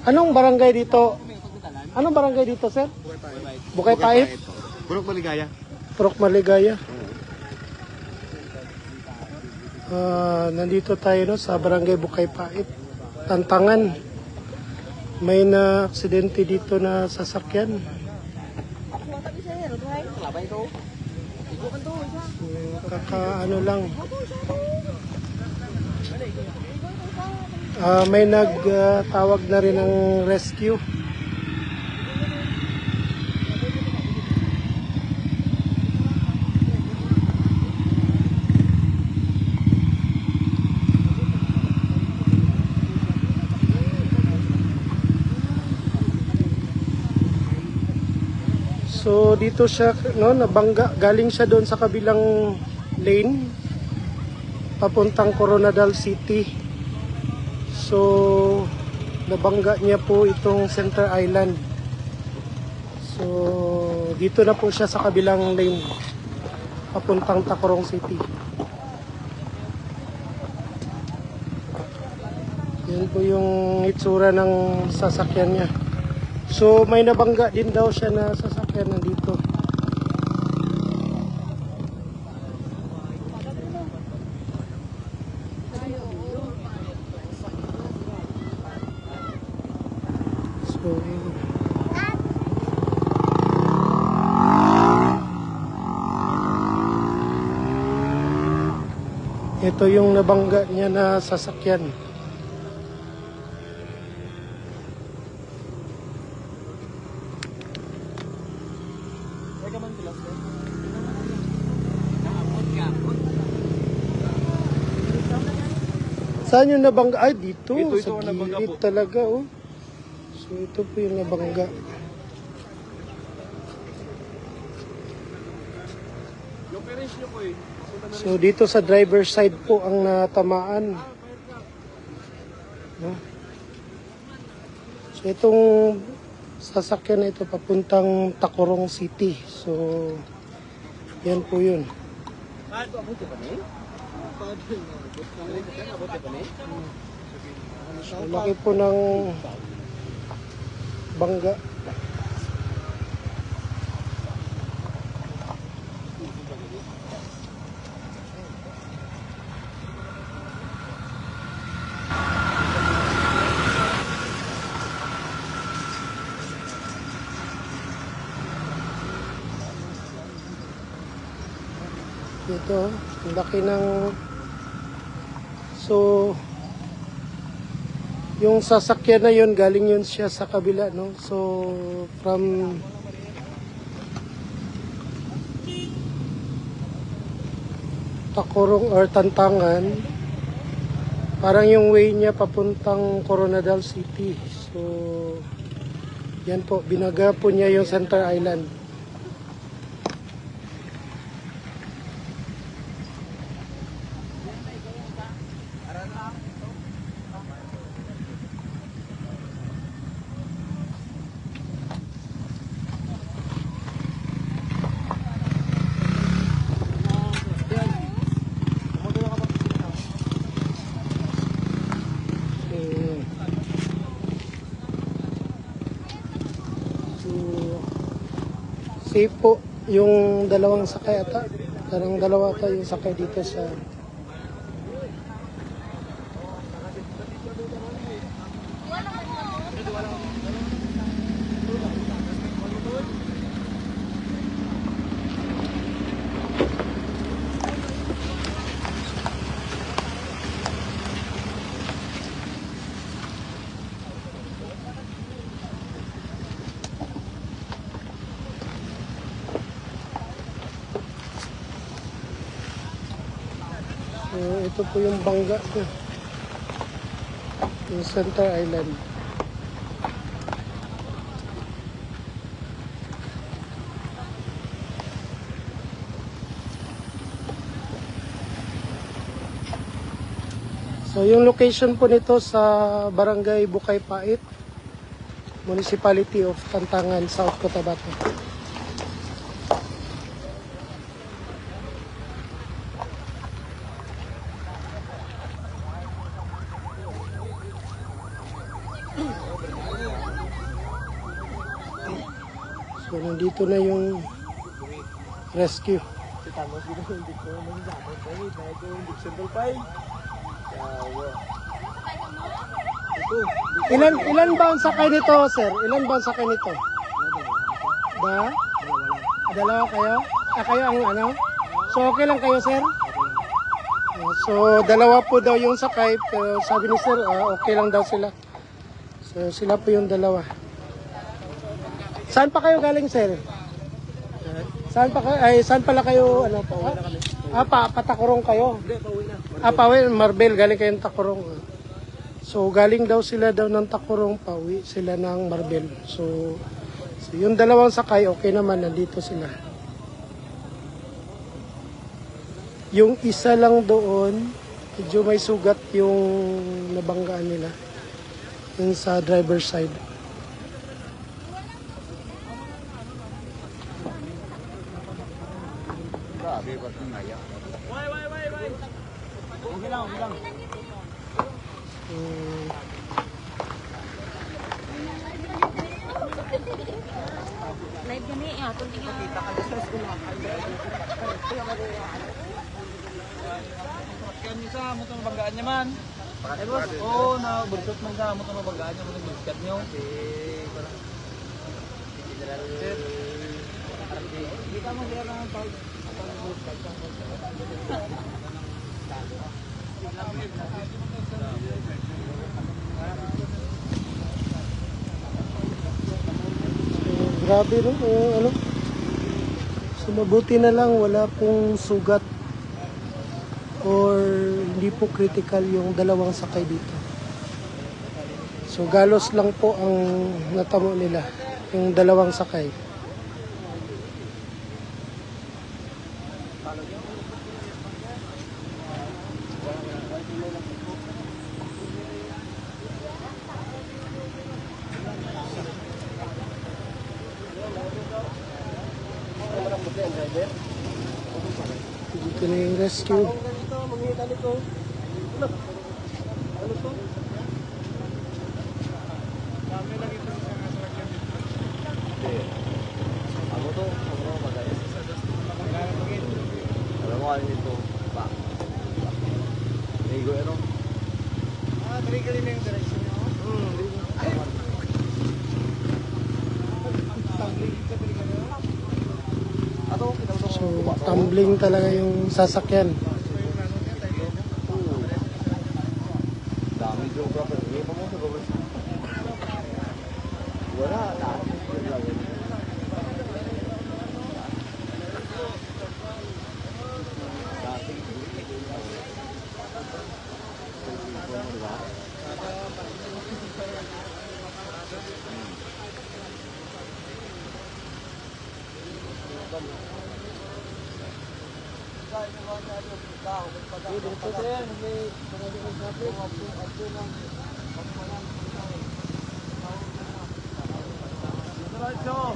Anong barangay dito? Anong barangay dito, sir? Bukay Pait? Purok Maligaya. Purok Maligaya. Nandito tayo no, sa barangay Bukay Pait, Tantangan. May na aksidente dito na sasakyan. Kakaano lang. May nagtawag na rin ng rescue. So dito siya no, nabangga, galing siya doon sa kabilang lane papuntang Coronadal City. So nabangga niya po itong Center Island. So dito na po siya sa kabilang lane papuntang Tacurong City. Yan po yung itsura ng sasakyan niya. So may nabangga din daw siya na sasakyan nandito. So ito yung nabangga niya na sasakyan. Saan yung nabangga? Ay, dito. Sa gilid talaga, oh. So, ito po yung nabangga. So, dito sa driver's side po ang natamaan. No? So, itong sasakyan na ito papuntang Tacurong City. So, yan po yun. So, laki po ng bangga. Ito, laki ng... So, yung sasakyan na yun, galing yun siya sa kabila, no? So, from Tacurong or Tantangan, parang yung way niya papuntang Coronadal City. So, yan po, binaga po niya yung Center Island. Safe po yung dalawang sakay ata. Parang dalawa ata yung sakay dito sa... So, ito po yung bangga ko. Yung Center Island. So, yung location po nito sa Barangay Bukay Pait, Municipality of Tantangan, South Cotabato. nandito na yung rescue. Tamos gitu hindi ko naman dapat tayo dahil ko hindi simple pay. Ilan ba ang sakay nito, sir? Ilan ba ang sakay nito? Ba? Dalawa kayo? Kayo ang ano? So okay lang kayo, sir? So dalawa po daw yung sakay, pero sabi ni sir, okay lang daw sila. So sila po yung dalawa. Saan pa kayo galing, sir? Saan pala kayo, ano po? Patakurong kayo? Hindi, pauwi na. Pauwi, Marbel, galing kayong Takurong. So, galing daw sila ng Takurong, pauwi sila ng Marbel. So yung dalawang sakay, okay naman, nandito sila. Yung isa lang doon, medyo may sugat yung nabanggaan nila. Yung sa driver's side. Grabe, ba't yung naya? Why? Okay lang. Live gani atong tinga. Kita ka na sa school. Kan isa mo to banggaan niya man. Eh boss, na bulsot man sa mo to banggaan niya mo ng biskat niyo. Kita mo siya ng pag Grabe no, ano? So mabuti na lang wala pong sugat or hindi po critical yung dalawang sakay dito. So galos lang po ang natamo nila, yung dalawang sakay. Dito na yung rescue. Alam mo ano ito? Ba? Ligo ano? Trigger na yung direction niyo? So tumbling talaga yung sasakyan. Dami geographer. Hindi pa mo sa gawin. Wala. So,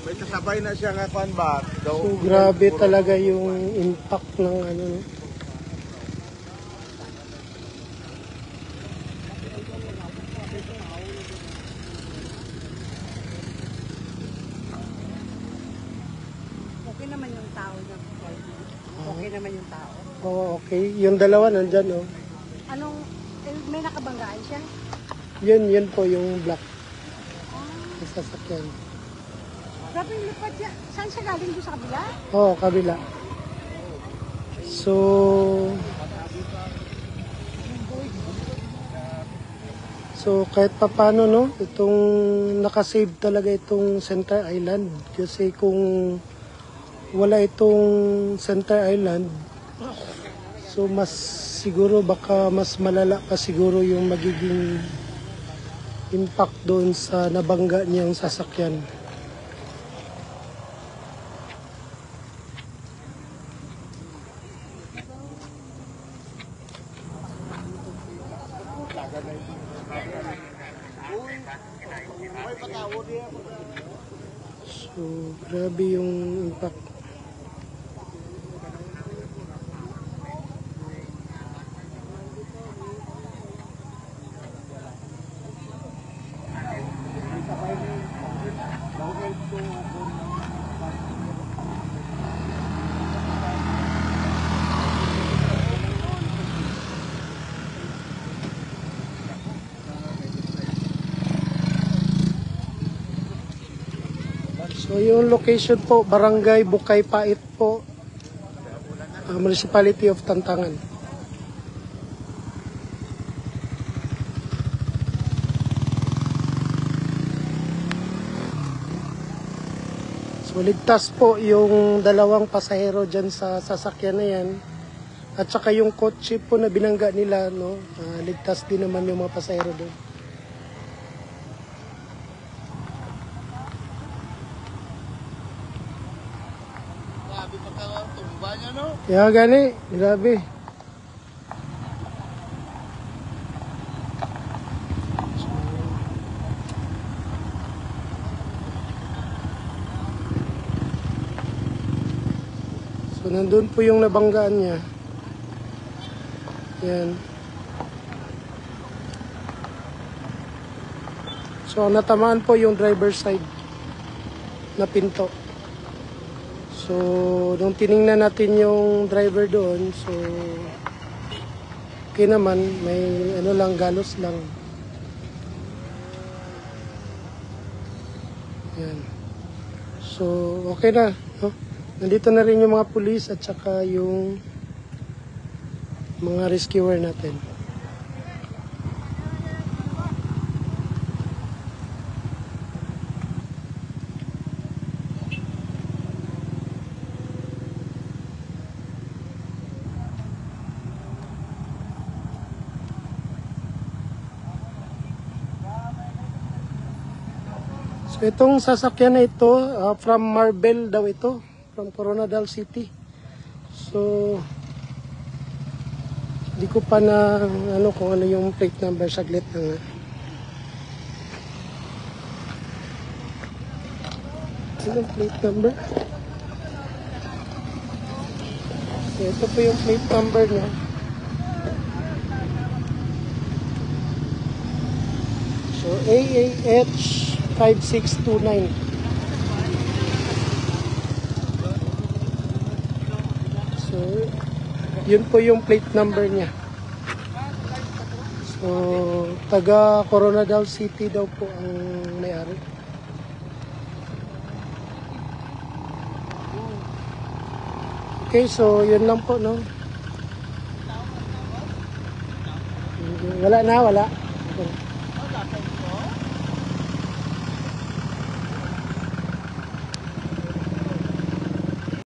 May kasabay na siya nga kuan ba? so grabe talaga yung impact ng ano, no? Okay naman yung tao niya. Okay naman yung tao. Oh, okay. Yung dalawa nandyan, oh. Anong may nakabanggaan siya? Yun po yung black. Yung sasakyan. Grabe yung lipad niya. Saan siya galing doon sa kabila? Oo, kabila. So kahit papano no, itong nakasave talaga itong Center Island kasi kung wala itong Center Island, so mas siguro baka mas malala pa siguro yung magiging impact doon sa nabangga niyang sasakyan. So, grabe yung impact. So yung location po, Barangay Bukay Pait po, Municipality of Tantangan. So ligtas po yung dalawang pasahero dyan sa sasakyan na yan. At saka yung kotse po na binangga nila, no, ligtas din naman yung mga pasahero doon. Yeah, gani. Grabe. So, nandun po yung nabanggaan niya. Yan. So, natamaan po yung driver's side na pinto. So, nung tiningnan natin yung driver doon, so, okay naman, may ano lang, galos lang. Yan. So, okay na. No? Nandito na rin yung mga pulis at saka yung mga rescuer natin. So itong sasakyan na ito, from Marbel daw ito, from Coronadal City. So hindi ko pa na ano kung ano yung plate number, saglit na nga. Ano yung plate number? So, ito po yung plate number niya. So AAH 5629. So, yun po yung plate number niya. So, taga Coronadal City daw po ang may-ari. Okay, so yun lang po, no? Wala na, wala.